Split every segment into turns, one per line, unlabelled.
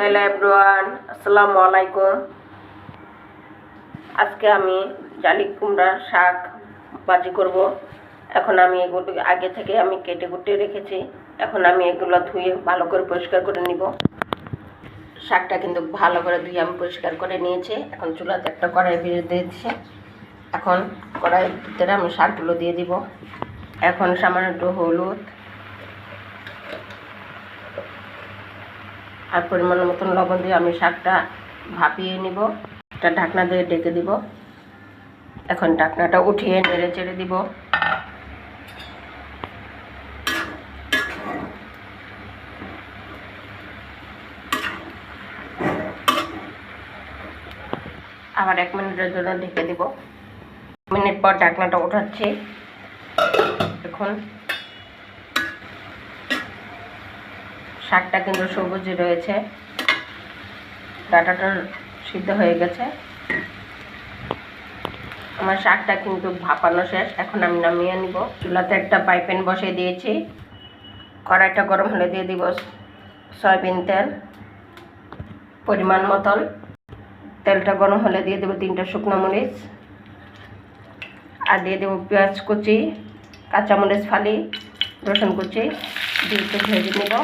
Hello everyone, আসসালামু আলাইকুম। আজকে আমি জালি কুমড়ার শাক ভাজি করব। এখন আমি এগুলো আগে থেকে আমি কেটে কুটে রেখেছি। এখন আমি এগুলো ধুয়ে ভালো করে পরিষ্কার করে নিব। শাকটা কিন্তু ভালো করে ধুয়ে আমি পরিষ্কার করে নিয়েছি। এখন চুলাতে একটা কড়াই দিয়ে দিয়েছি। এখন কড়াইয়ের ভিতরে আমি শাকগুলো দিয়ে দিব। এখন সামান্য একটু হলুদ আর পরিমাণ মতন লবণ দিয়ে আমি শাকটা ভাপিয়ে নিব। একটা ঢাকনা দিয়ে ঢেকে দিব। এখন ঢাকনাটা উঠিয়ে নেড়ে চেড়ে দিব। আবার 1 মিনিটের জন্য ঢেকে দিব। মিনিট পর ঢাকনাটা উঠাচ্ছি। এখন শাকটা কিন্তু সবুজই রয়েছে, ডাঁটাটা সিদ্ধ হয়ে গেছে। আমার শাকটা কিন্তু ভাপানো শেষ। এখন আমি নামিয়ে নিব। চুলাতে একটা ফ্রাই প্যান বসিয়ে দিয়েছি। কড়াইটা গরম হলে দিয়ে দিব সয়াবিন তেল পরিমাণ মতন। তেলটা গরম হলে দিয়ে দেবো 3টা শুকনো মরিচ, আর দিয়ে দেবো পেঁয়াজ কুচি, কাঁচামরিচ ফালি, রসুন কুচি দিয়ে একটু ভেজে নেব।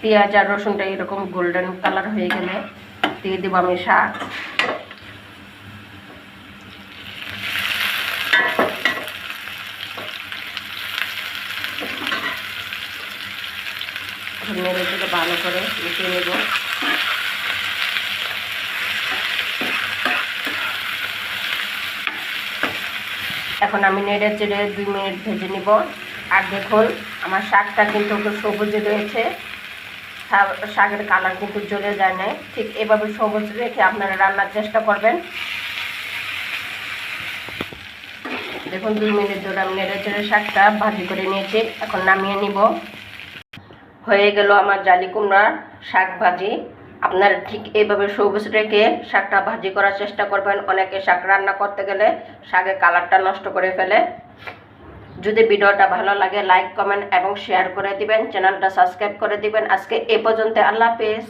পেঁয়াজ আর রসুনটা এরকম গোল্ডেন কালার হয়ে গেলে দিয়ে দেবো আমি শাক। নেড়ে চেড়ে ভালো করে মিশিয়ে নেব। এখন আমি নেড়ে চেড়ে 2 মিনিট ভেজে নিব। আর দেখুন আমার শাকটা কিন্তু সবুজে রয়েছে, শাকের কালার কিন্তু জ্বলে যায় না। ঠিক এভাবে সবুজ রেখে আপনারা রান্নার চেষ্টা করবেন। দেখুন 2 মিনিট ধরে আমি নেড়ে চেড়ে শাকটা ভাজি করে নিয়েছি। এখন নামিয়ে নিব। হয়ে গেল আমার জালি কুমড়ার শাক ভাজি। আপনারা ঠিক এইভাবে সবুজ রেখে শাকটা ভাজি করার চেষ্টা করবেন। অনেকে শাক রান্না করতে গেলে শাকের কালারটা নষ্ট করে ফেলে। যদি ভিডিওটা ভালো লাগে লাইক কমেন্ট এবং শেয়ার করে দিবেন, চ্যানেলটা সাবস্ক্রাইব করে দিবেন। আজকে এ পর্যন্ত, আল্লাহ হাফেজ।